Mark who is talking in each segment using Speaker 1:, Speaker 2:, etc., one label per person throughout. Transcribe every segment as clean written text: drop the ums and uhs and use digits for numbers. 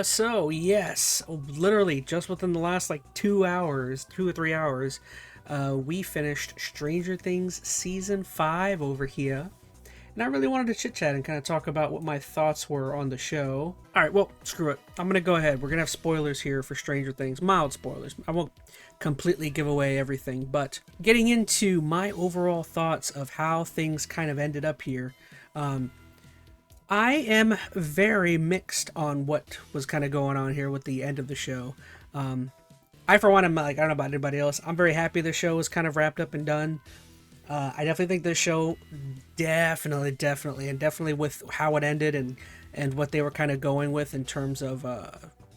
Speaker 1: So yes, literally just within the last like 2 hours, 2 or 3 hours, we finished Stranger Things season 5 over here. And I really wanted to chit chat and kind of talk about what my thoughts were on the show. All right, well, screw it. I'm gonna go ahead. We're gonna have spoilers here for Stranger Things, mild spoilers. I won't completely give away everything, but getting into my overall thoughts of how things kind of ended up here. I am very mixed on what was kind of going on here with the end of the show. I, for one, am like, I don't know about anybody else. I'm very happy the show was kind of wrapped up and done. I definitely think this show definitely with how it ended and what they were kind of going with in terms of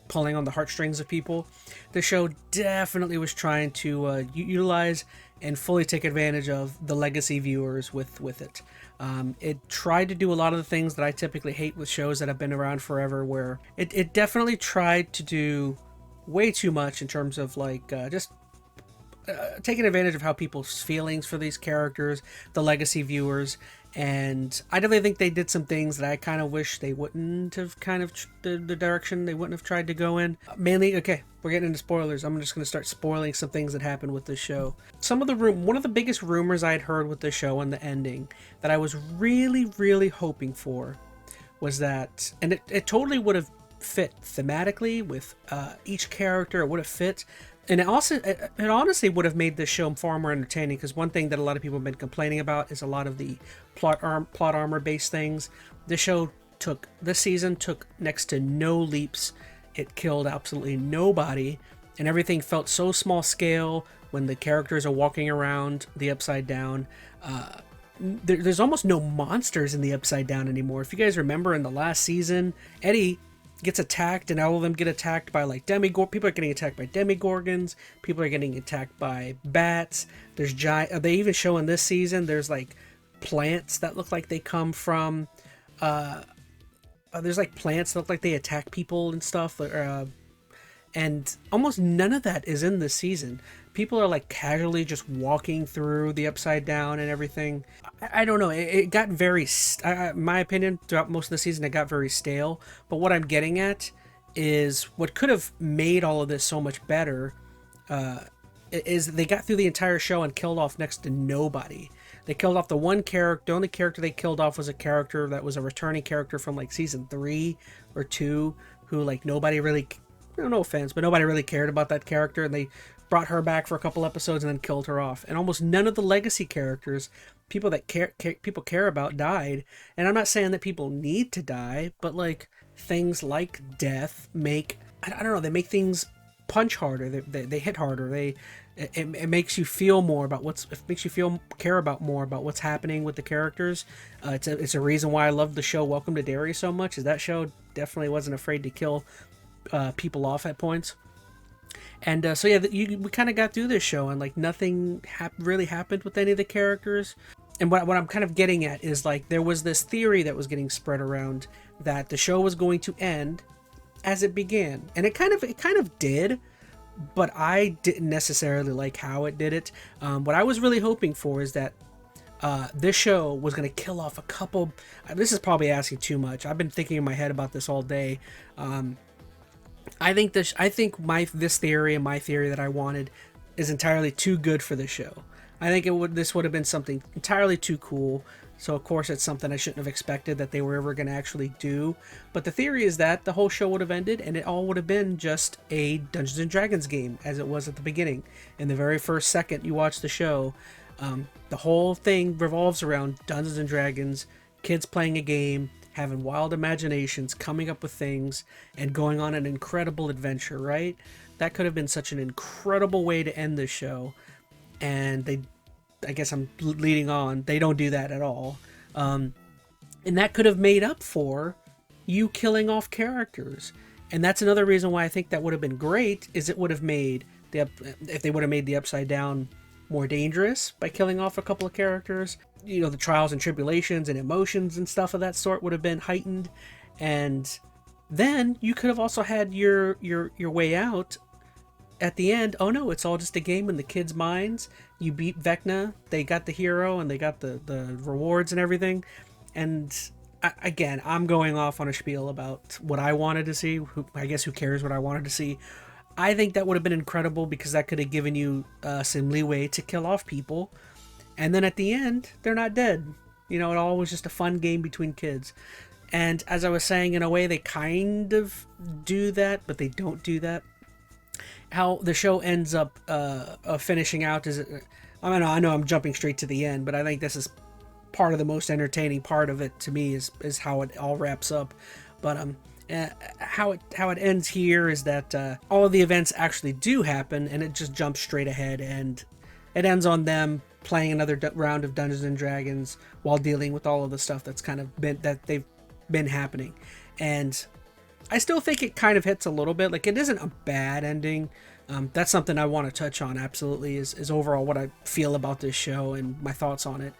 Speaker 1: pulling on the heartstrings of people. The show definitely was trying to utilize and fully take advantage of the legacy viewers with it. It tried to do a lot of the things that I typically hate with shows that have been around forever, where it definitely tried to do way too much in terms of like just taking advantage of how people's feelings for these characters, the legacy viewers, and I definitely think they did some things that I kind of wish they wouldn't have kind of the direction they wouldn't have tried to go in. Mainly, okay, we're getting into spoilers. I'm just going to start spoiling some things that happened with this show. One of the biggest rumors I had heard with the show and the ending that I was really hoping for was that, and it totally would have fit thematically with each character. It would have fit, and it honestly would have made this show far more entertaining, because one thing that a lot of people have been complaining about is a lot of the plot armor based things. This season took next to no leaps. It killed absolutely nobody, and everything felt so small scale when the characters are walking around the Upside Down. There's almost no monsters in the Upside Down anymore. If you guys remember in the last season, Eddie gets attacked, and all of them get attacked by like people are getting attacked by demigorgons, people are getting attacked by bats. There's they even show in this season there's like plants that look like they come from there's like plants that look like they attack people and stuff, and almost none of that is in this season. People are like casually just walking through the Upside Down and everything. I don't know. It got very, in my opinion, throughout most of the season, it got very stale. But what I'm getting at is what could have made all of this so much better is they got through the entire show and killed off next to nobody. They killed off the one character. The only character they killed off was a character that was a returning character from like season 3 or 2, who like nobody really, no offense, but nobody really cared about that character, and they brought her back for a couple episodes and then killed her off. And almost none of the legacy characters, people that people care about, died. And I'm not saying that people need to die, but like things like death make, I don't know, they make things punch harder. They hit harder. It makes you feel more about care about more about what's happening with the characters. It's a reason why I love the show Welcome to Derry so much, is that show definitely wasn't afraid to kill people off at points. And so yeah, we kind of got through this show and like nothing really happened with any of the characters. And what I'm kind of getting at is like there was this theory that was getting spread around that the show was going to end as it began, and it kind of did, but I didn't necessarily like how it did it. What I was really hoping for is that this show was going to kill off a couple. This is probably asking too much. I've been thinking in my head about this all day. I think this theory and my theory that I wanted is entirely too good for the show. I think this would have been something entirely too cool. So of course it's something I shouldn't have expected that they were ever going to actually do. But the theory is that the whole show would have ended and it all would have been just a Dungeons and Dragons game, as it was at the beginning. In the very first second you watch the show, the whole thing revolves around Dungeons and Dragons, kids playing a game, having wild imaginations, coming up with things, and going on an incredible adventure, right? That could have been such an incredible way to end the show. And I guess I'm leading on, they don't do that at all. And that could have made up for you killing off characters. And that's another reason why I think that would have been great, is it would have made if they would have made the Upside Down more dangerous by killing off a couple of characters. You know, the trials and tribulations and emotions and stuff of that sort would have been heightened. And then you could have also had your way out at the end. Oh no, it's all just a game in the kids' minds. You beat Vecna, they got the hero and they got the rewards and everything. And again, I'm going off on a spiel about what I wanted to see. I guess who cares what I wanted to see? I think that would have been incredible because that could have given you some leeway to kill off people. And then at the end, they're not dead. You know, it all was just a fun game between kids. And as I was saying, in a way, they kind of do that, but they don't do that. How the show ends up finishing out is, I know I'm jumping straight to the end, but I think this is part of the most entertaining part of it to me is how it all wraps up. But how it ends here is that all of the events actually do happen, and it just jumps straight ahead, and it ends on them playing another round of Dungeons and Dragons while dealing with all of the stuff that's kind of they've been happening. And I still think it kind of hits a little bit. Like, it isn't a bad ending. That's something I want to touch on, absolutely, is overall what I feel about this show and my thoughts on it.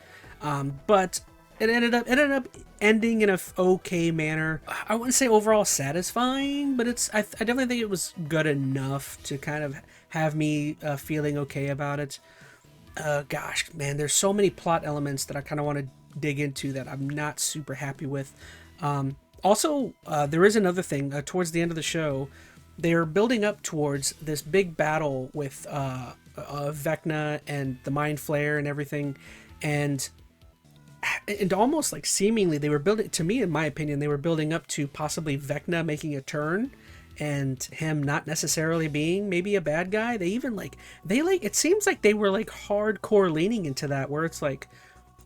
Speaker 1: But it ended up ending in a okay manner. I wouldn't say overall satisfying, but I definitely think it was good enough to kind of have me feeling okay about it. Gosh, man, there's so many plot elements that I kind of want to dig into that I'm not super happy with. Also, there is another thing. Towards the end of the show, they're building up towards this big battle with Vecna and the Mind Flayer and everything, and almost like seemingly they were building, to me, in my opinion, they were building up to possibly Vecna making a turn and him not necessarily being maybe a bad guy. They even it seems like they were like hardcore leaning into that, where it's like,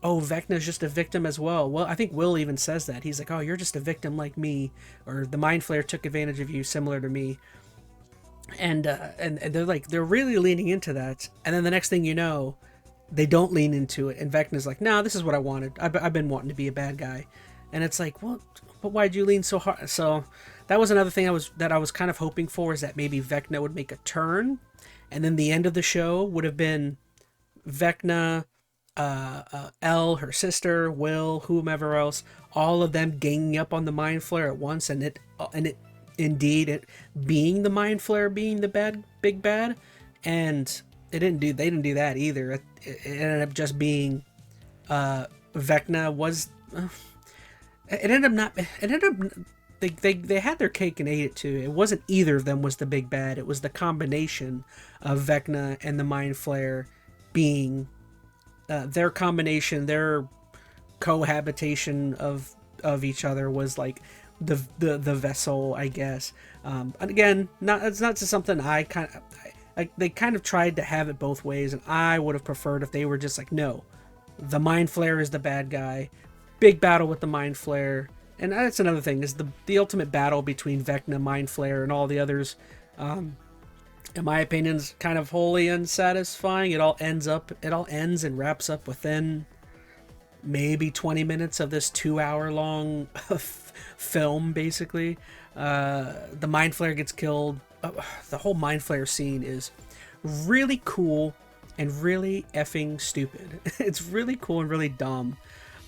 Speaker 1: oh, Vecna's just a victim as well. Well, I think Will even says that. He's like, oh, you're just a victim like me, or the Mind Flayer took advantage of you similar to me. And they're really leaning into that. And then the next thing you know, they don't lean into it, and Vecna's like, no, this is what I wanted. I've been wanting to be a bad guy. And it's like, well, but why'd you lean so hard? So that was another thing I was kind of hoping for, is that maybe Vecna would make a turn, and then the end of the show would have been Vecna, Elle, her sister, Will, whomever else, all of them ganging up on the Mind Flayer at once, and it being the Mind Flayer being the big bad. And they didn't do that either. It ended up just being Vecna was they had their cake and ate it too. It wasn't either of them was the big bad. It was the combination of Vecna and the Mind Flayer being their combination, their cohabitation of each other was like the vessel, I guess. And again, it's not just something they kind of tried to have it both ways, and I would have preferred if they were just like, no, the Mind Flayer is the bad guy, big battle with the Mind Flayer. And that's another thing, is the ultimate battle between Vecna, Mind Flayer, and all the others, in my opinion, is kind of wholly unsatisfying. It all ends and wraps up within maybe 20 minutes of this 2-hour long film, basically. The Mind Flayer gets killed. The whole Mind Flayer scene is really cool and really effing stupid. It's really cool and really dumb.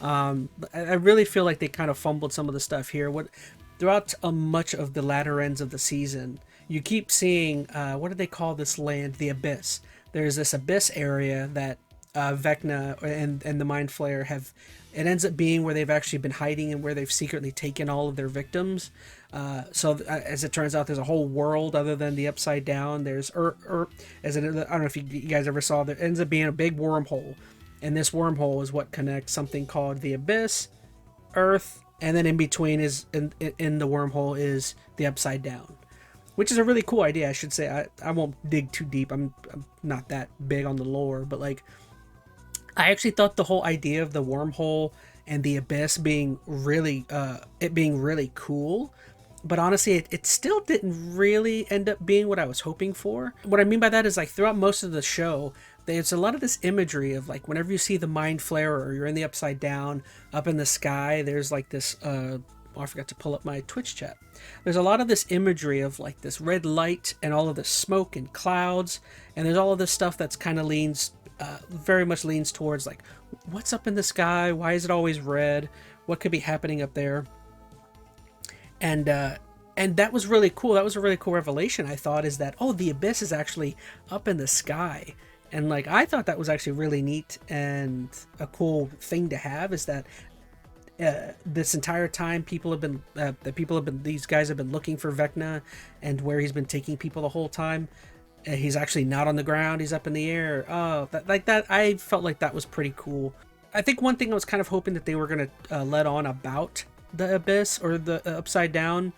Speaker 1: I really feel like they kind of fumbled some of the stuff here. Throughout much of the latter ends of the season, you keep seeing, what do they call this land? The Abyss. There's this Abyss area that Vecna and the Mind Flayer have. It ends up being where they've actually been hiding and where they've secretly taken all of their victims. So as it turns out, there's a whole world other than the Upside Down. There's I don't know if you guys ever saw, there ends up being a big wormhole. And this wormhole is what connects something called the Abyss, Earth, and then in between is in the wormhole is the Upside Down, which is a really cool idea. I should say I won't dig too deep. I'm not that big on the lore, but like, I actually thought the whole idea of the wormhole and the Abyss being really cool. But honestly, it still didn't really end up being what I was hoping for. What I mean by that is, like, throughout most of the show, there's a lot of this imagery of, like, whenever you see the Mind Flayer or you're in the Upside Down, up in the sky, there's like this, I forgot to pull up my Twitch chat. There's a lot of this imagery of, like, this red light and all of this smoke and clouds, and there's all of this stuff that's kind of very much leans towards, like, what's up in the sky? Why is it always red? What could be happening up there? And that was really cool. That was a really cool revelation, I thought, is that, oh, the Abyss is actually up in the sky. And, like, I thought that was actually really neat and a cool thing to have, is that This entire time, these guys have been looking for Vecna, and where he's been taking people the whole time. He's actually not on the ground; he's up in the air. Oh, like that! I felt like that was pretty cool. I think one thing I was kind of hoping that they were gonna let on about the Abyss or the Upside Down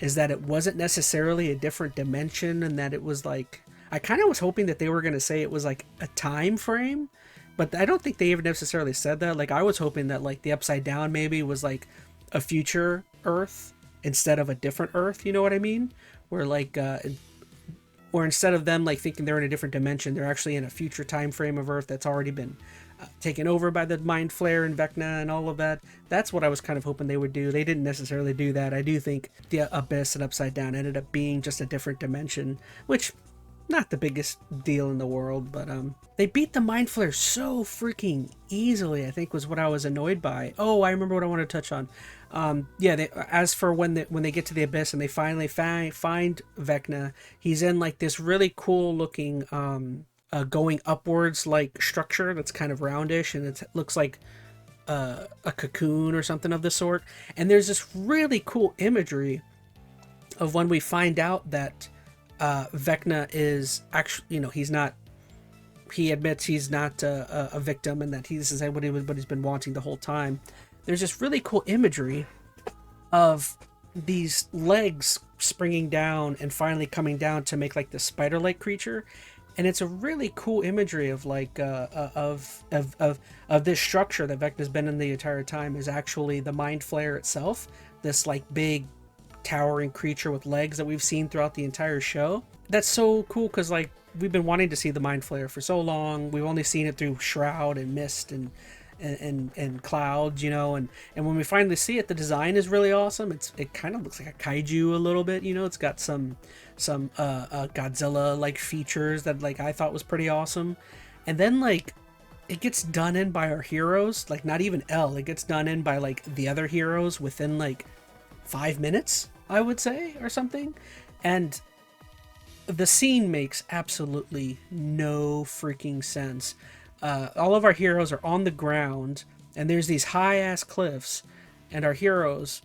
Speaker 1: is that it wasn't necessarily a different dimension, and that it was like, I kind of was hoping that they were gonna say it was like a time frame, but I don't think they even necessarily said that. Like, I was hoping that like the Upside Down maybe was like a future Earth instead of a different Earth. You know what I mean? Where like or instead of them like thinking they're in a different dimension, they're actually in a future time frame of Earth that's already been taken over by the Mind Flare and Vecna and all of that. That's what I was kind of hoping they would do. They didn't necessarily do that. I do think the Abyss and Upside Down ended up being just a different dimension, which not the biggest deal in the world, but they beat the Mind Flare so freaking easily, I think was what I was annoyed by. Oh, I remember what I wanted to touch on. Yeah, as for when they get to the Abyss and they finally find Vecna, he's in like this really cool looking going upwards like structure that's kind of roundish, and it looks like a cocoon or something of the sort. And there's this really cool imagery of when we find out that Vecna is actually, you know, he admits he's not a victim, and that this is what he's been wanting the whole time. There's this really cool imagery of these legs springing down and finally coming down to make like this spider-like creature, and it's a really cool imagery of like of this structure that Vecna's been in the entire time is actually the Mind Flayer itself, this like big towering creature with legs that we've seen throughout the entire show. That's so cool because like we've been wanting to see the Mind Flayer for so long. We've only seen it through Shroud and Mist and clouds, you know, and when we finally see it, the design is really awesome. It kind of looks like a kaiju a little bit, you know. It's got some Godzilla like features that like I thought was pretty awesome. And then like it gets done in by our heroes, like not even L, it gets done in by like the other heroes within like 5 minutes, I would say, or something. And the scene makes absolutely no freaking sense. All of our heroes are on the ground, and there's these high-ass cliffs, and our heroes...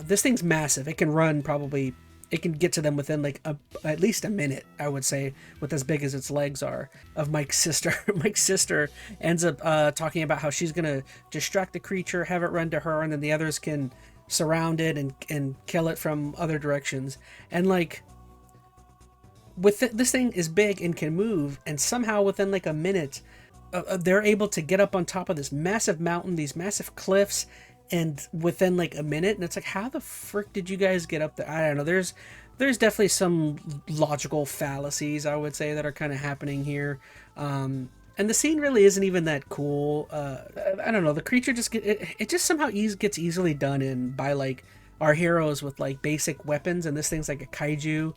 Speaker 1: this thing's massive. It can run probably... It can get to them within, like, at least a minute, I would say, with as big as its legs are, of Mike's sister. Mike's sister ends up talking about how she's going to distract the creature, have it run to her, and then the others can surround it and kill it from other directions. And, like... this thing is big and can move, and somehow within like a minute they're able to get up on top of this massive mountain, these massive cliffs, and within like a minute. And it's like, how the frick did you guys get up there? I don't know. There's definitely some logical fallacies, I would say, that are kind of happening here. And the scene really isn't even that cool. I don't know. The creature just it just somehow gets easily done in by like our heroes with like basic weapons, and this thing's like a kaiju.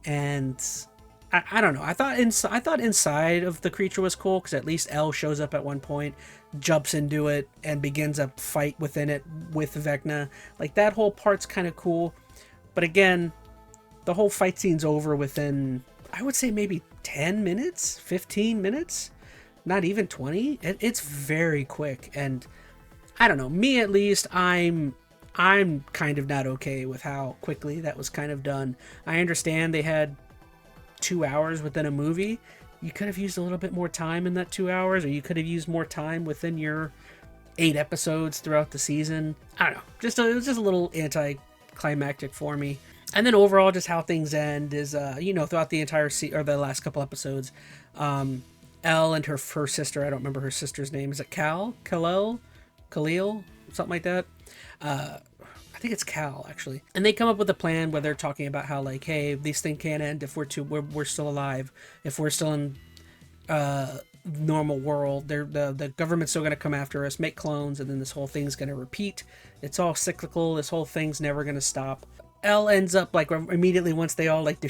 Speaker 1: And I don't know. I thought inside of the creature was cool, because at least L shows up at one point, jumps into it, and begins a fight within it with Vecna. Like, that whole part's kind of cool. But again, the whole fight scene's over within, I would say, maybe 10 minutes, 15 minutes, not even 20. It's very quick, and I don't know. Me, at least, I'm kind of not okay with how quickly that was kind of done. I understand they had 2 hours within a movie. You could have used a little bit more time in that 2 hours, or you could have used more time within your 8 episodes throughout the season. I don't know. It was just a little anticlimactic for me. And then overall, just how things end is, you know, throughout the entire or the last couple episodes, Elle and her sister, I don't remember her sister's name. Is it Khalil? Something like that. I think it's Cal, actually. And they come up with a plan where they're talking about how, like, hey, this thing can't end if we're still alive. If we're still in normal world, the government's still going to come after us, make clones, and then this whole thing's going to repeat. It's all cyclical. This whole thing's never going to stop. Elle ends up, like, immediately once they all, like,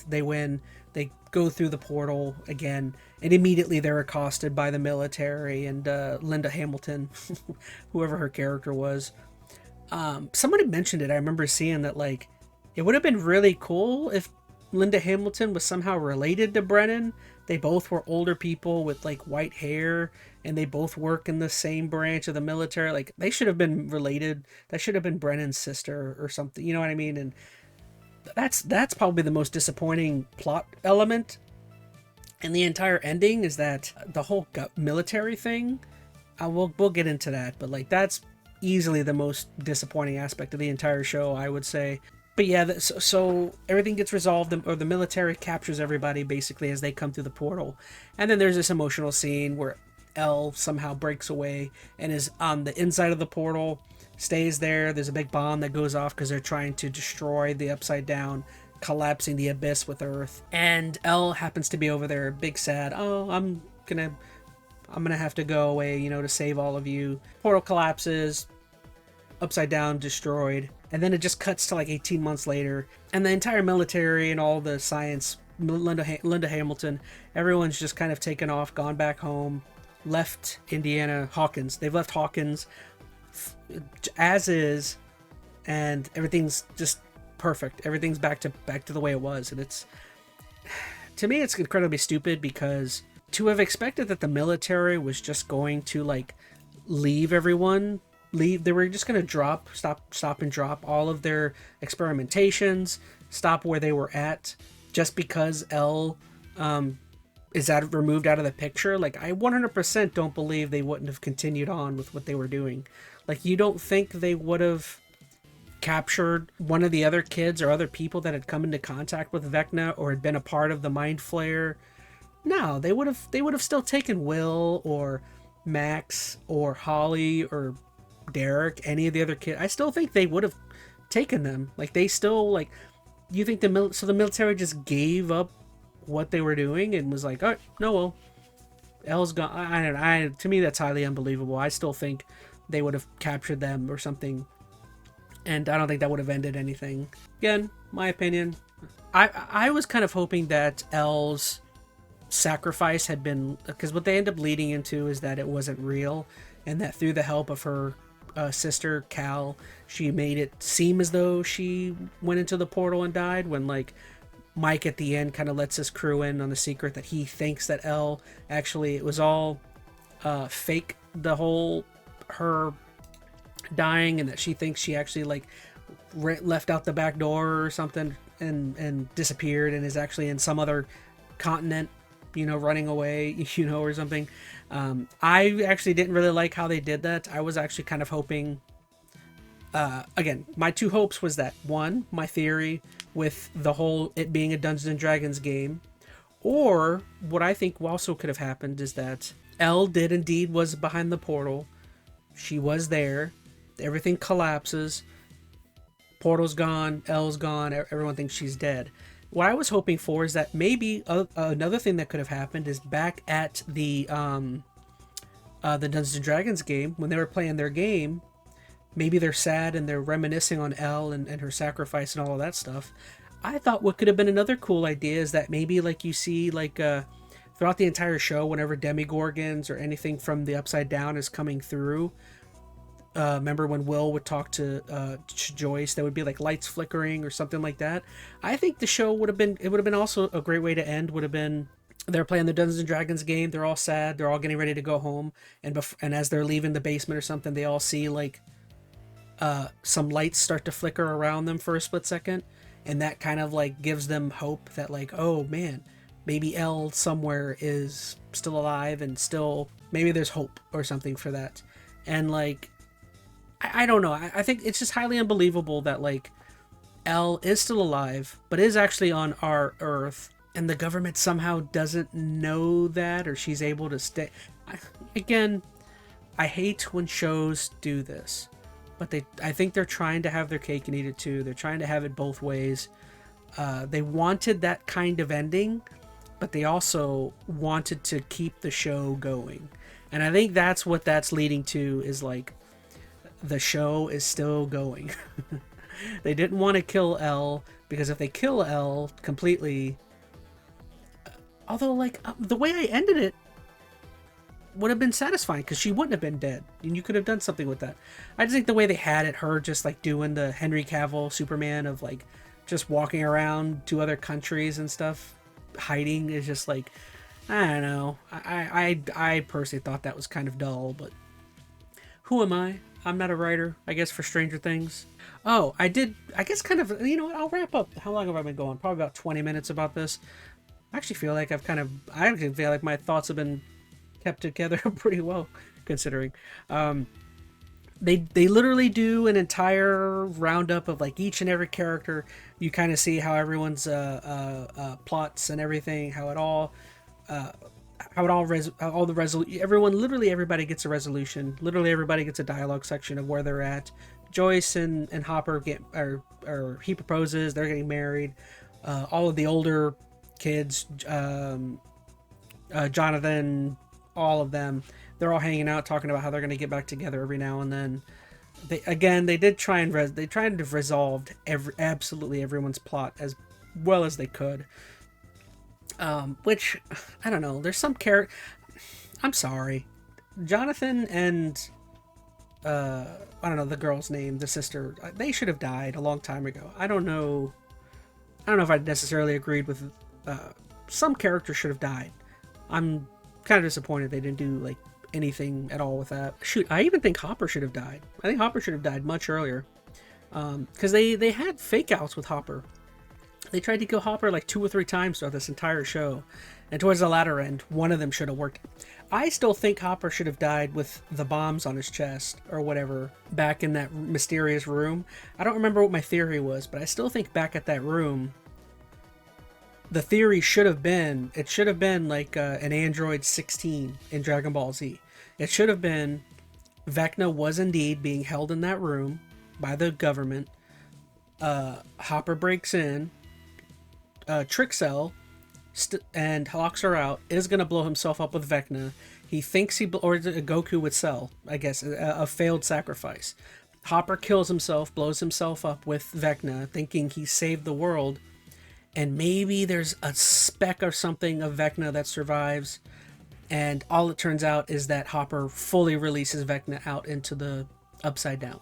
Speaker 1: they win, they go through the portal again, and immediately they're accosted by the military and Linda Hamilton, whoever her character was. Somebody mentioned it. I remember seeing that, like, it would have been really cool if Linda Hamilton was somehow related to Brennan. They both were older people with, like, white hair, and they both work in the same branch of the military. Like, they should have been related. That should have been Brennan's sister or something. You know what I mean? And that's probably the most disappointing plot element. And the entire ending is that the whole military thing. We'll get into that, but like that's easily the most disappointing aspect of the entire show, I would say. But yeah, so everything gets resolved, or the military captures everybody basically as they come through the portal, and then there's this emotional scene where Elle somehow breaks away and is on the inside of the portal, stays there. There's a big bomb that goes off because they're trying to destroy the Upside Down, collapsing the abyss with Earth. And Elle happens to be over there, big sad. Oh, I'm gonna have to go away, to save all of you. Portal collapses, Upside Down destroyed, and then it just cuts to like 18 months later, and the entire military and all the science, Linda Hamilton, everyone's just kind of taken off, gone back home, left Indiana, Hawkins. They've left Hawkins as is, and everything's just perfect. Everything's back to the way it was, and it's, to me, it's incredibly stupid because to have expected that the military was just going to like leave, they were just going to stop and drop all of their experimentations, stop where they were at, just because Elle is removed out of the picture. Like, I 100% don't believe they wouldn't have continued on with what they were doing. Like, you don't think they would have captured one of the other kids or other people that had come into contact with Vecna or had been a part of the Mind Flayer? No, they would have still taken Will or Max or Holly or Derek, any of the other kids. I still think they would have taken them. Like, they still, like, you think the military just gave up what they were doing and was like, oh no, well, Elle's gone. I don't know. To me, that's highly unbelievable. I still think they would have captured them or something, and I don't think that would have ended anything. Again, my opinion. I was kind of hoping that Elle's sacrifice had been, because what they end up leading into is that it wasn't real, and that through the help of her sister Cal, she made it seem as though she went into the portal and died, when like Mike at the end kind of lets his crew in on the secret that he thinks that Elle actually, it was all fake, the whole her dying, and that she thinks she actually like left out the back door or something and disappeared and is actually in some other continent, running away, or something. I actually didn't really like how they did that. I was actually kind of hoping, again, my two hopes was that, one, my theory with the whole it being a Dungeons and Dragons game, or what I think also could have happened is that Elle did indeed was behind the portal. She was there. Everything collapses. Portal's gone. Elle's gone. Everyone thinks she's dead. What I was hoping for is that maybe another thing that could have happened is back at the Dungeons and Dragons game, when they were playing their game, maybe they're sad and they're reminiscing on Elle and her sacrifice and all of that stuff. I thought what could have been another cool idea is that maybe like you see like throughout the entire show, whenever Demigorgons or anything from the Upside Down is coming through, remember when Will would talk to Joyce, there would be like lights flickering or something like that. I think the show would have been also a great way to end, would have been they're playing the Dungeons and Dragons game, they're all sad, they're all getting ready to go home, and as they're leaving the basement or something, they all see like some lights start to flicker around them for a split second, and that kind of like gives them hope that like, oh man, maybe Elle somewhere is still alive and still maybe there's hope or something for that. And like, I don't know. I think it's just highly unbelievable that like Elle is still alive, but is actually on our Earth, and the government somehow doesn't know that, or she's able to stay. Again, I hate when shows do this, but I think they're trying to have their cake and eat it too. They're trying to have it both ways. They wanted that kind of ending, but they also wanted to keep the show going. And I think that's what that's leading to, is like, the show is still going. They didn't want to kill Elle, because if they kill Elle completely, although like the way I ended it would have been satisfying, because she wouldn't have been dead and you could have done something with that. I just think the way they had it, her just like doing the Henry Cavill Superman of like just walking around to other countries and stuff, hiding, is just like, I don't know. I personally thought that was kind of dull, but who am I? I'm not a writer, I guess, for Stranger Things. Oh, I did, I guess, kind of, you know what, I'll wrap up. How long have I been going? Probably about 20 minutes about this. I actually feel like I actually feel like my thoughts have been kept together pretty well, considering. They literally do an entire roundup of like each and every character. You kind of see how everyone's plots and everything, all the everyone, literally everybody gets a resolution. Literally everybody gets a dialogue section of where they're at. Joyce and Hopper get, or he proposes, they're getting married. All of the older kids, Jonathan, all of them, they're all hanging out talking about how they're going to get back together every now and then. They did try and they tried to resolve absolutely everyone's plot as well as they could. Which, I don't know, there's some character, I'm sorry, Jonathan and I don't know the girl's name, the sister, they should have died a long time ago. I don't know if I necessarily agreed with some characters should have died. I'm kind of disappointed they didn't do like anything at all with that. Shoot, I even think Hopper should have died. I think Hopper should have died much earlier, because they had fake outs with Hopper. They tried to kill Hopper like 2 or 3 times throughout this entire show, and towards the latter end, one of them should have worked. I still think Hopper should have died with the bombs on his chest or whatever back in that mysterious room. I don't remember what my theory was, but I still think back at that room, the theory should have been like an Android 16 in Dragon Ball Z. It should have been Vecna was indeed being held in that room by the government. Hopper breaks in, Trixel and locks her out, is going to blow himself up with Vecna. He thinks or Goku with Cell, I guess, a failed sacrifice. Hopper kills himself, blows himself up with Vecna, thinking he saved the world. And maybe there's a speck or something of Vecna that survives. And all it turns out is that Hopper fully releases Vecna out into the Upside Down.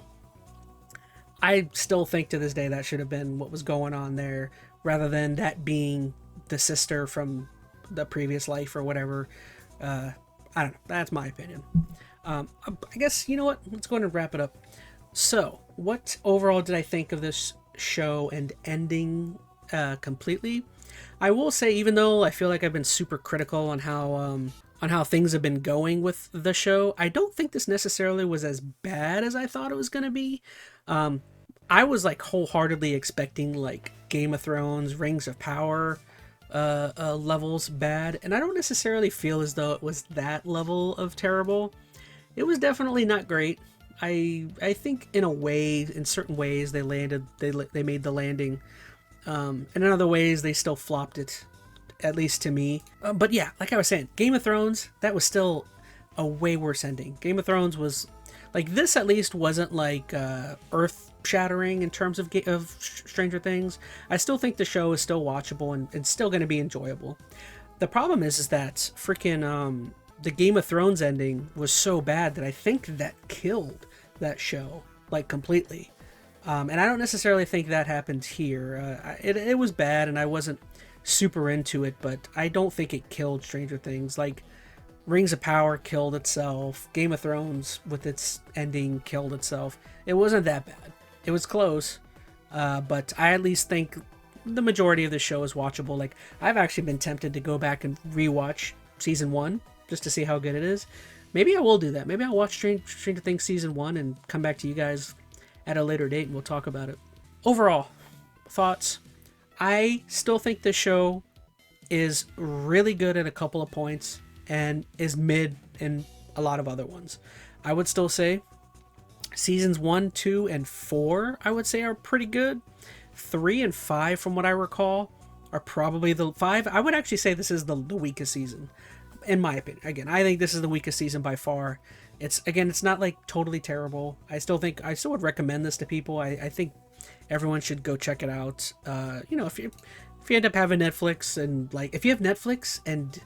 Speaker 1: I still think to this day that should have been what was going on there, rather than that being the sister from the previous life or whatever. I don't know. That's my opinion. I guess, you know what? Let's go ahead and wrap it up. So, what overall did I think of this show and ending completely? I will say, even though I feel like I've been super critical on how things have been going with the show, I don't think this necessarily was as bad as I thought it was going to be. I was like wholeheartedly expecting like Game of Thrones, Rings of Power levels bad, and I don't necessarily feel as though it was that level of terrible. It was definitely not great. I think in certain ways they made the landing, and in other ways they still flopped it, at least to me. But yeah, like I was saying, Game of Thrones, that was still a way worse ending. Game of Thrones was like, this at least wasn't like earth shattering in terms of Stranger Things. I still think the show is still watchable and still going to be enjoyable. The problem is that freaking the Game of Thrones ending was so bad that I think that killed that show like completely. And I don't necessarily think that happened here. It was bad and I wasn't super into it, but I don't think it killed Stranger Things. Like, Rings of Power killed itself. Game of Thrones with its ending killed itself. It wasn't that bad. It was close, but I at least think the majority of the show is watchable. Like, I've actually been tempted to go back and rewatch season 1 just to see how good it is. Maybe I will do that. Maybe I'll watch Stranger Things season 1 and come back to you guys at a later date and we'll talk about it. Overall, thoughts. I still think this show is really good at a couple of points and is mid in a lot of other ones. I would still say seasons 1, 2, and 4, I would say, are pretty good. 3 and 5, from what I recall, are probably the 5. I would actually say this is the weakest season, in my opinion. Again, I think this is the weakest season by far. It's not like totally terrible. I still would recommend this to people. I think everyone should go check it out. If you end up having Netflix, and like, if you have Netflix and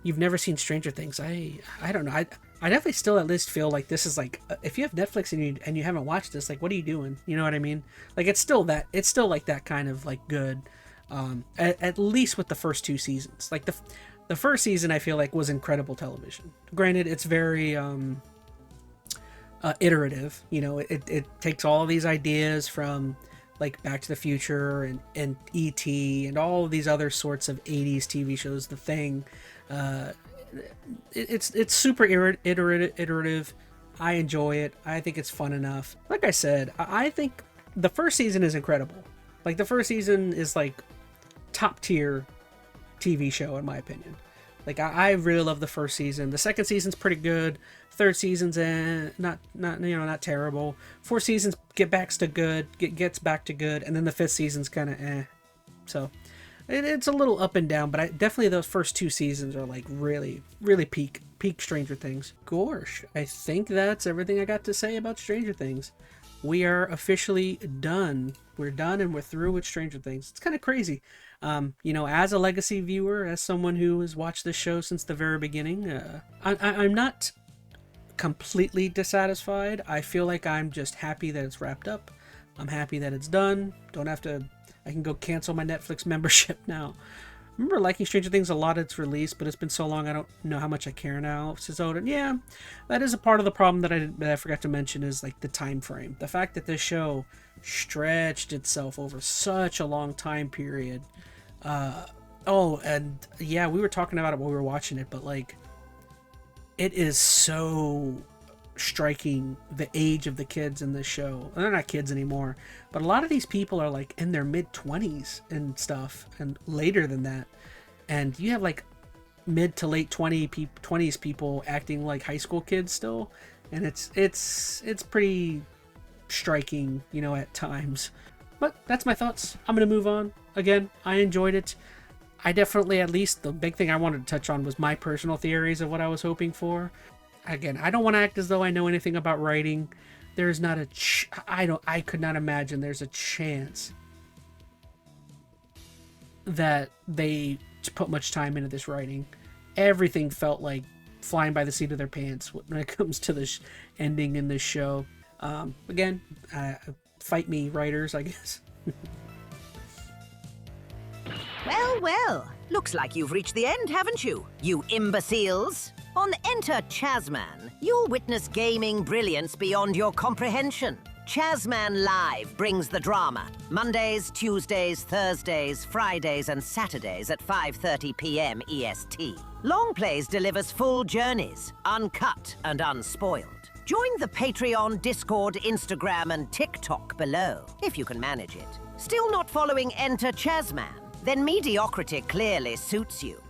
Speaker 1: you've never seen Stranger Things, I don't know. I definitely still at least feel like this is like, if you have Netflix and you haven't watched this, like, what are you doing? You know what I mean? Like, it's still like that kind of like good. At least with the first 2 seasons. Like The first season, I feel like, was incredible television. Granted, it's very iterative. You know, it takes all these ideas from like Back to the Future and E.T. and all of these other sorts of 80s TV shows, The Thing. It's super iterative. I enjoy it. I think it's fun enough. Like I said, I think the first season is incredible. Like, the first season is like top tier TV show in my opinion. Like, I really love the first season. The second season's pretty good. Third season's not terrible. Fourth season's gets back to good, and then the fifth season's kind of eh. So it's a little up and down, but definitely those first two seasons are like really peak Stranger Things. Gorsh, I think that's everything I got to say about Stranger Things. We are officially done. We're done and we're through with Stranger Things. It's kind of crazy. You know, as a legacy viewer, as someone who has watched this show since the very beginning, I'm not completely dissatisfied. I feel like I'm just happy that it's wrapped up. I'm happy that it's done. I can go cancel my Netflix membership now. I remember liking Stranger Things a lot at its release, but it's been so long I don't know how much I care now. Yeah, that is a part of the problem that I forgot to mention, is like the time frame. The fact that this show stretched itself over such a long time period. And yeah, we were talking about it while we were watching it, but like, it is so striking, the age of the kids in this show. They're not kids anymore, but a lot of these people are like in their mid-20s and stuff, and later than that, and you have like mid to late 20s people acting like high school kids still, and it's pretty striking, you know, at times. But that's my thoughts. I'm gonna move on. Again, I enjoyed it. I definitely, at least the big thing I wanted to touch on was my personal theories of what I was hoping for. Again, I don't want to act as though I know anything about writing. There's not I could not imagine there's a chance that they put much time into this writing. Everything felt like flying by the seat of their pants when it comes to the ending in this show. Again, fight me, writers, I guess.
Speaker 2: Well, looks like you've reached the end, haven't you, you imbeciles? On Enter ChazmaN, you'll witness gaming brilliance beyond your comprehension. ChazmaN Live brings the drama. Mondays, Tuesdays, Thursdays, Fridays, and Saturdays at 5:30 p.m. EST. Longplays delivers full journeys, uncut and unspoiled. Join the Patreon, Discord, Instagram, and TikTok below, if you can manage it. Still not following Enter ChazmaN? Then mediocrity clearly suits you.